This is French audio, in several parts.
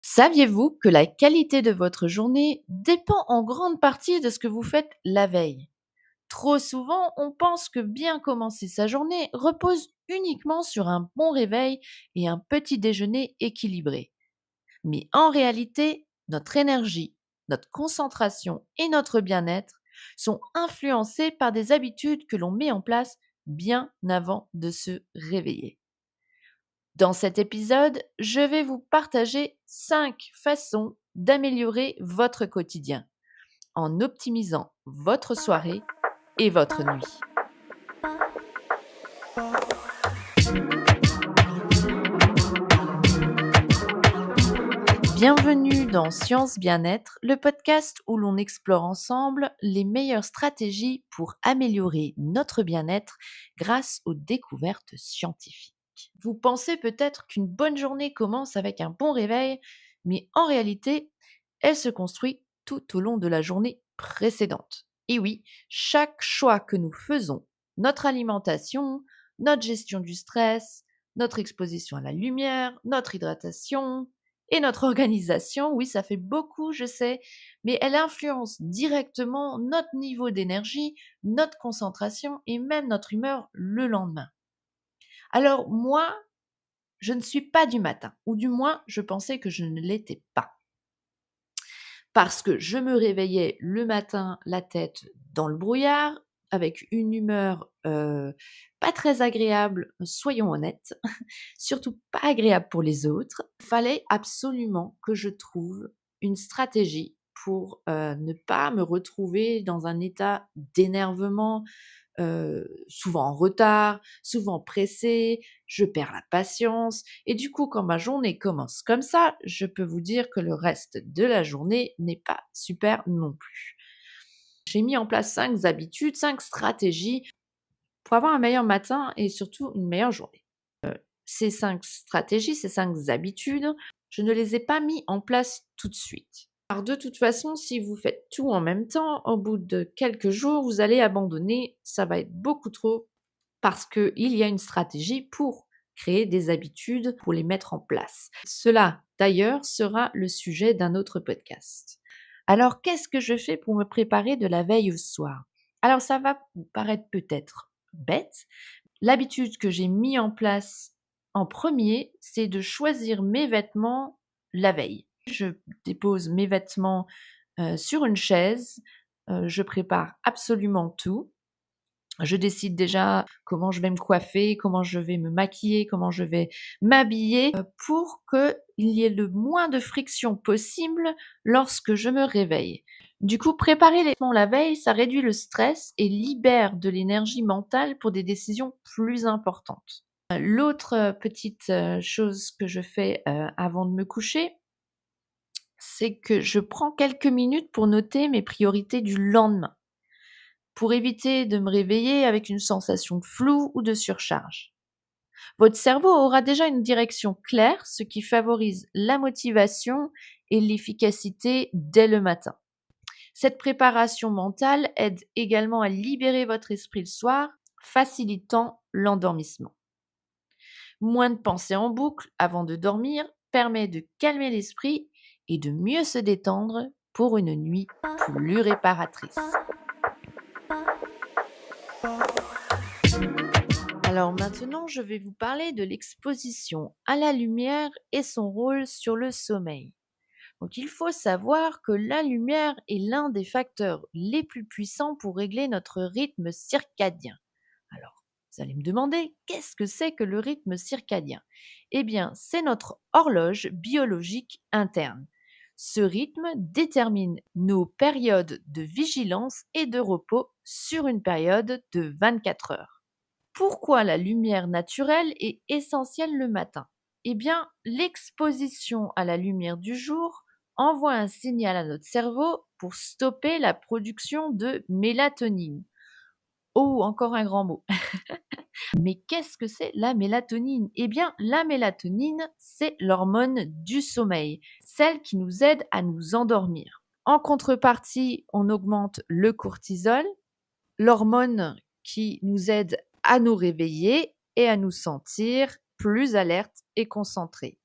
Saviez-vous que la qualité de votre journée dépend en grande partie de ce que vous faites la veille? Trop souvent, on pense que bien commencer sa journée repose uniquement sur un bon réveil et un petit déjeuner équilibré. Mais en réalité, notre énergie, notre concentration et notre bien-être sont influencés par des habitudes que l'on met en place bien avant de se réveiller. Dans cet épisode, je vais vous partager 5 façons d'améliorer votre quotidien en optimisant votre soirée et votre nuit. Bienvenue dans Science Bien-être, le podcast où l'on explore ensemble les meilleures stratégies pour améliorer notre bien-être grâce aux découvertes scientifiques. Vous pensez peut-être qu'une bonne journée commence avec un bon réveil, mais en réalité, elle se construit tout au long de la journée précédente. Et oui, chaque choix que nous faisons, notre alimentation, notre gestion du stress, notre exposition à la lumière, notre hydratation et notre organisation, oui, ça fait beaucoup, je sais, mais elle influence directement notre niveau d'énergie, notre concentration et même notre humeur le lendemain. Alors moi, je ne suis pas du matin, ou du moins je pensais que je ne l'étais pas. Parce que je me réveillais le matin la tête dans le brouillard, avec une humeur pas très agréable, soyons honnêtes, surtout pas agréable pour les autres. Il fallait absolument que je trouve une stratégie pour ne pas me retrouver dans un état d'énervement, souvent en retard, souvent pressée, je perds la patience et du coup quand ma journée commence comme ça, je peux vous dire que le reste de la journée n'est pas super non plus. J'ai mis en place 5 habitudes, 5 stratégies pour avoir un meilleur matin et surtout une meilleure journée. Ces 5 stratégies, ces 5 habitudes, je ne les ai pas mis en place tout de suite. Alors de toute façon, si vous faites tout en même temps, au bout de quelques jours, vous allez abandonner, ça va être beaucoup trop parce qu'il y a une stratégie pour créer des habitudes, pour les mettre en place. Cela, d'ailleurs, sera le sujet d'un autre podcast. Alors, qu'est-ce que je fais pour me préparer de la veille au soir? Alors, ça va vous paraître peut-être bête. L'habitude que j'ai mis en place en premier, c'est de choisir mes vêtements la veille. Je dépose mes vêtements sur une chaise, je prépare absolument tout. Je décide déjà comment je vais me coiffer, comment je vais me maquiller, comment je vais m'habiller, pour qu'il y ait le moins de friction possible lorsque je me réveille. Du coup, préparer les vêtements la veille, ça réduit le stress et libère de l'énergie mentale pour des décisions plus importantes. L'autre, petite, chose que je fais, avant de me coucher, c'est que je prends quelques minutes pour noter mes priorités du lendemain, pour éviter de me réveiller avec une sensation de flou ou de surcharge. Votre cerveau aura déjà une direction claire, ce qui favorise la motivation et l'efficacité dès le matin. Cette préparation mentale aide également à libérer votre esprit le soir, facilitant l'endormissement. Moins de pensées en boucle avant de dormir permet de calmer l'esprit et de mieux se détendre pour une nuit plus réparatrice. Alors maintenant, je vais vous parler de l'exposition à la lumière et son rôle sur le sommeil. Donc il faut savoir que la lumière est l'un des facteurs les plus puissants pour régler notre rythme circadien. Alors, vous allez me demander, qu'est-ce que c'est que le rythme circadien? Eh bien, c'est notre horloge biologique interne. Ce rythme détermine nos périodes de vigilance et de repos sur une période de 24 heures. Pourquoi la lumière naturelle est essentielle le matin? Eh bien, l'exposition à la lumière du jour envoie un signal à notre cerveau pour stopper la production de mélatonine. Oh, encore un grand mot. Mais qu'est-ce que c'est la mélatonine? Eh bien, la mélatonine, c'est l'hormone du sommeil, celle qui nous aide à nous endormir. En contrepartie, on augmente le cortisol, l'hormone qui nous aide à nous réveiller et à nous sentir plus alertes et concentrés.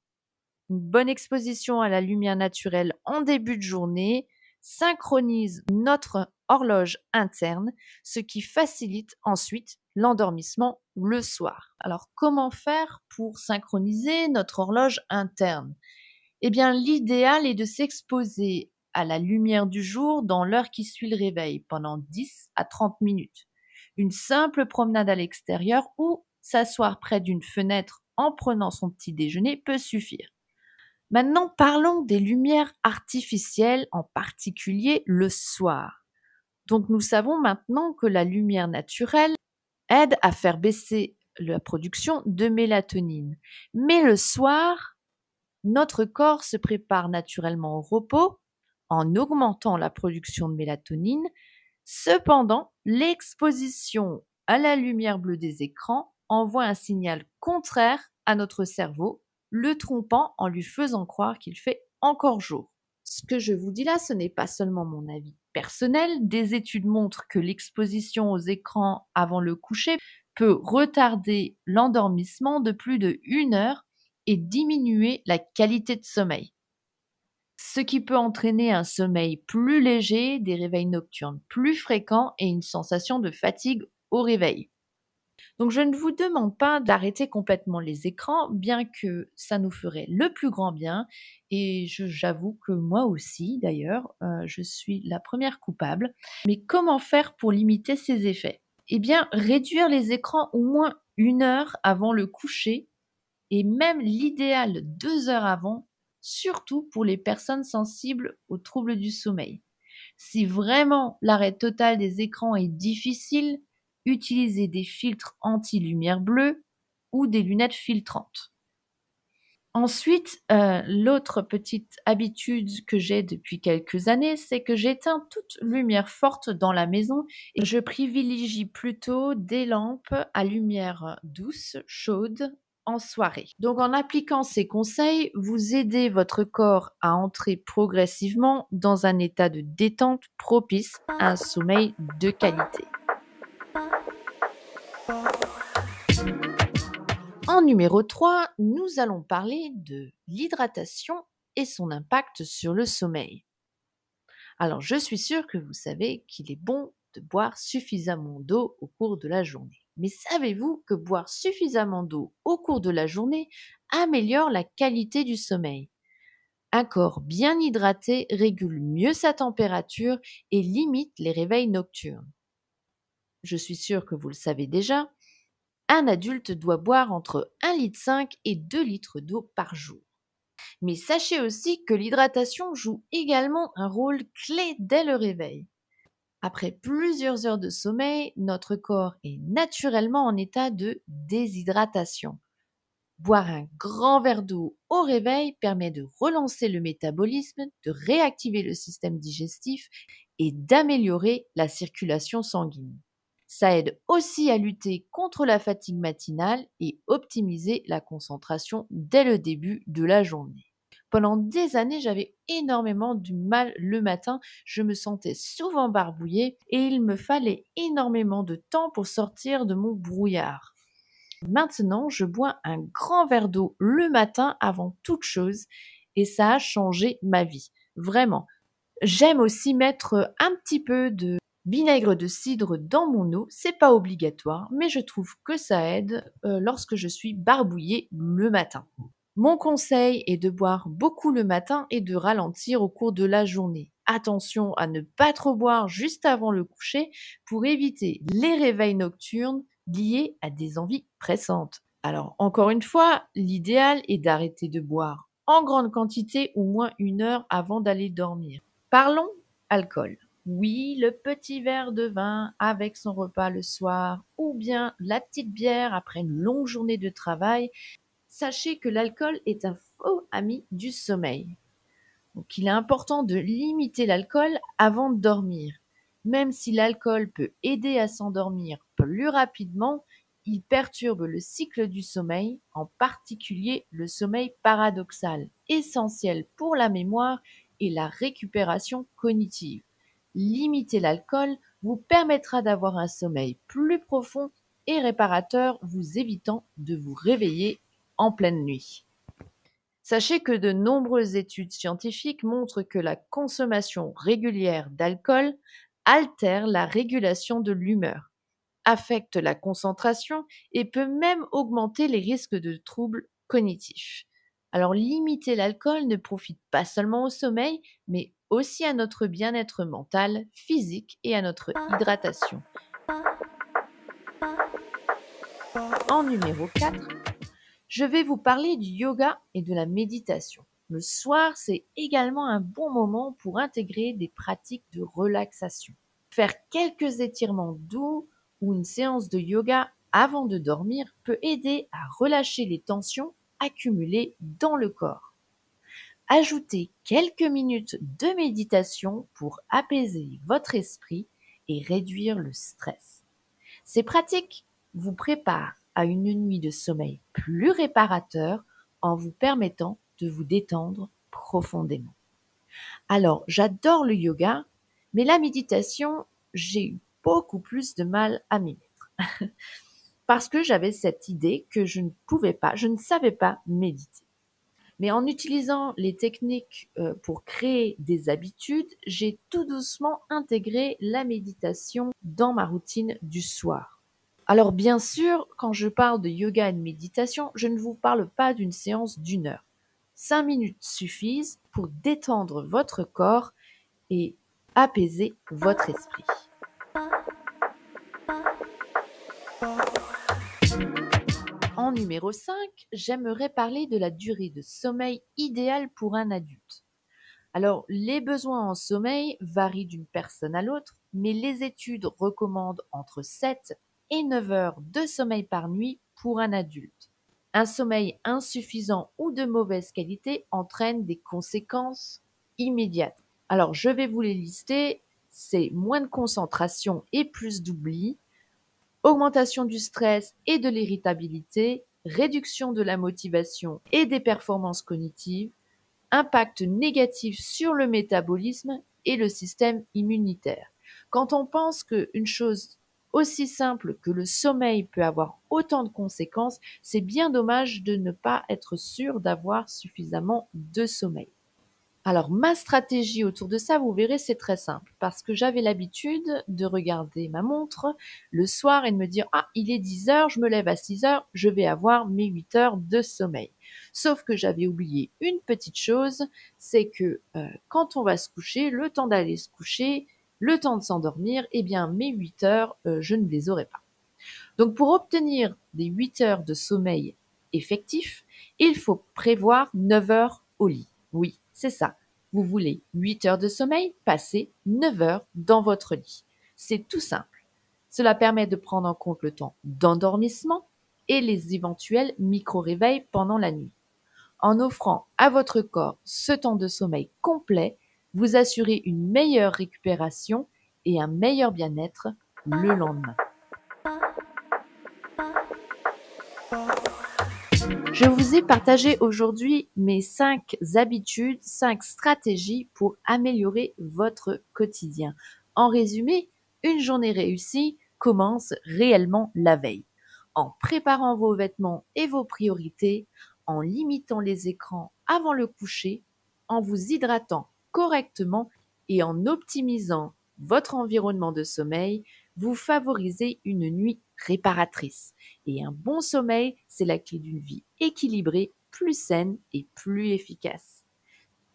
Une bonne exposition à la lumière naturelle en début de journée synchronise notre horloge interne, ce qui facilite ensuite l'endormissement le soir. Alors, comment faire pour synchroniser notre horloge interne? Eh bien, l'idéal est de s'exposer à la lumière du jour dans l'heure qui suit le réveil pendant 10 à 30 minutes. Une simple promenade à l'extérieur ou s'asseoir près d'une fenêtre en prenant son petit déjeuner peut suffire. Maintenant, parlons des lumières artificielles, en particulier le soir. Donc, nous savons maintenant que la lumière naturelle aide à faire baisser la production de mélatonine. Mais le soir, notre corps se prépare naturellement au repos en augmentant la production de mélatonine. Cependant, l'exposition à la lumière bleue des écrans envoie un signal contraire à notre cerveau, le trompant en lui faisant croire qu'il fait encore jour. Ce que je vous dis là, ce n'est pas seulement mon avis personnel. Des études montrent que l'exposition aux écrans avant le coucher peut retarder l'endormissement de plus de 1 heure et diminuer la qualité de sommeil, ce qui peut entraîner un sommeil plus léger, des réveils nocturnes plus fréquents et une sensation de fatigue au réveil. Donc je ne vous demande pas d'arrêter complètement les écrans, bien que ça nous ferait le plus grand bien, et j'avoue que moi aussi d'ailleurs, je suis la première coupable. Mais comment faire pour limiter ces effets? Eh bien, réduire les écrans au moins 1 heure avant le coucher, et même l'idéal 2 heures avant, surtout pour les personnes sensibles aux troubles du sommeil. Si vraiment l'arrêt total des écrans est difficile, utilisez des filtres anti-lumière bleue ou des lunettes filtrantes. Ensuite, l'autre petite habitude que j'ai depuis quelques années, c'est que j'éteins toute lumière forte dans la maison et je privilégie plutôt des lampes à lumière douce, chaude, en soirée. Donc en appliquant ces conseils, vous aidez votre corps à entrer progressivement dans un état de détente propice à un sommeil de qualité. En numéro 3, nous allons parler de l'hydratation et son impact sur le sommeil. Alors, je suis sûre que vous savez qu'il est bon de boire suffisamment d'eau au cours de la journée. Mais savez-vous que boire suffisamment d'eau au cours de la journée améliore la qualité du sommeil? Un corps bien hydraté régule mieux sa température et limite les réveils nocturnes. Je suis sûre que vous le savez déjà, un adulte doit boire entre 1,5 litre et 2 litres d'eau par jour. Mais sachez aussi que l'hydratation joue également un rôle clé dès le réveil. Après plusieurs heures de sommeil, notre corps est naturellement en état de déshydratation. Boire un grand verre d'eau au réveil permet de relancer le métabolisme, de réactiver le système digestif et d'améliorer la circulation sanguine. Ça aide aussi à lutter contre la fatigue matinale et optimiser la concentration dès le début de la journée. Pendant des années, j'avais énormément du mal le matin, je me sentais souvent barbouillée et il me fallait énormément de temps pour sortir de mon brouillard. Maintenant, je bois un grand verre d'eau le matin avant toute chose et ça a changé ma vie, vraiment. J'aime aussi mettre un petit peu de vinaigre de cidre dans mon eau, c'est pas obligatoire, mais je trouve que ça aide lorsque je suis barbouillée le matin. Mon conseil est de boire beaucoup le matin et de ralentir au cours de la journée. Attention à ne pas trop boire juste avant le coucher pour éviter les réveils nocturnes liés à des envies pressantes. Alors encore une fois, l'idéal est d'arrêter de boire en grande quantité au moins 1 heure avant d'aller dormir. Parlons alcool. Oui, le petit verre de vin avec son repas le soir ou bien la petite bière après une longue journée de travail. Sachez que l'alcool est un faux ami du sommeil. Donc il est important de limiter l'alcool avant de dormir. Même si l'alcool peut aider à s'endormir plus rapidement, il perturbe le cycle du sommeil, en particulier le sommeil paradoxal, essentiel pour la mémoire et la récupération cognitive. Limiter l'alcool vous permettra d'avoir un sommeil plus profond et réparateur, vous évitant de vous réveiller en pleine nuit. Sachez que de nombreuses études scientifiques montrent que la consommation régulière d'alcool altère la régulation de l'humeur, affecte la concentration et peut même augmenter les risques de troubles cognitifs. Alors limiter l'alcool ne profite pas seulement au sommeil, mais aussi à notre bien-être mental, physique et à notre hydratation. En numéro 4, je vais vous parler du yoga et de la méditation. Le soir, c'est également un bon moment pour intégrer des pratiques de relaxation. Faire quelques étirements doux ou une séance de yoga avant de dormir peut aider à relâcher les tensions accumulées dans le corps. Ajoutez quelques minutes de méditation pour apaiser votre esprit et réduire le stress. Ces pratiques vous préparent à une nuit de sommeil plus réparateur en vous permettant de vous détendre profondément. Alors, j'adore le yoga, mais la méditation, j'ai eu beaucoup plus de mal à m'y mettre. Parce que j'avais cette idée que je ne savais pas méditer. Mais en utilisant les techniques pour créer des habitudes, j'ai tout doucement intégré la méditation dans ma routine du soir. Alors bien sûr, quand je parle de yoga et de méditation, je ne vous parle pas d'une séance d'1 heure. 5 minutes suffisent pour détendre votre corps et apaiser votre esprit. En numéro 5, j'aimerais parler de la durée de sommeil idéale pour un adulte. Alors, les besoins en sommeil varient d'une personne à l'autre, mais les études recommandent entre 7 et 9 heures de sommeil par nuit pour un adulte. Un sommeil insuffisant ou de mauvaise qualité entraîne des conséquences immédiates. Alors, je vais vous les lister. C'est moins de concentration et plus d'oubli, augmentation du stress et de l'irritabilité, réduction de la motivation et des performances cognitives, impact négatif sur le métabolisme et le système immunitaire. Quand on pense qu'une chose aussi simple que le sommeil peut avoir autant de conséquences, c'est bien dommage de ne pas être sûr d'avoir suffisamment de sommeil. Alors, ma stratégie autour de ça, vous verrez, c'est très simple. Parce que j'avais l'habitude de regarder ma montre le soir et de me dire « Ah, il est 10 heures, je me lève à 6 heures, je vais avoir mes 8 heures de sommeil. » Sauf que j'avais oublié une petite chose, c'est que quand on va se coucher, le temps d'aller se coucher, le temps de s'endormir, eh bien, mes 8 heures, je ne les aurai pas. Donc, pour obtenir des 8 heures de sommeil effectif, il faut prévoir 9 heures au lit. Oui, c'est ça. Vous voulez 8 heures de sommeil, passez 9 heures dans votre lit. C'est tout simple. Cela permet de prendre en compte le temps d'endormissement et les éventuels micro-réveils pendant la nuit. En offrant à votre corps ce temps de sommeil complet, vous assurez une meilleure récupération et un meilleur bien-être le lendemain. Je vous ai partagé aujourd'hui mes 5 habitudes, 5 stratégies pour améliorer votre quotidien. En résumé, une journée réussie commence réellement la veille. En préparant vos vêtements et vos priorités, en limitant les écrans avant le coucher, en vous hydratant correctement et en optimisant votre environnement de sommeil, vous favorisez une nuit réparatrice. Et un bon sommeil, c'est la clé d'une vie équilibrée, plus saine et plus efficace.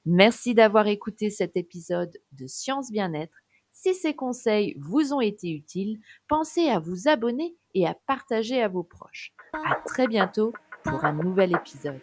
Merci d'avoir écouté cet épisode de Science Bien-être. Si ces conseils vous ont été utiles, pensez à vous abonner et à partager à vos proches. À très bientôt pour un nouvel épisode.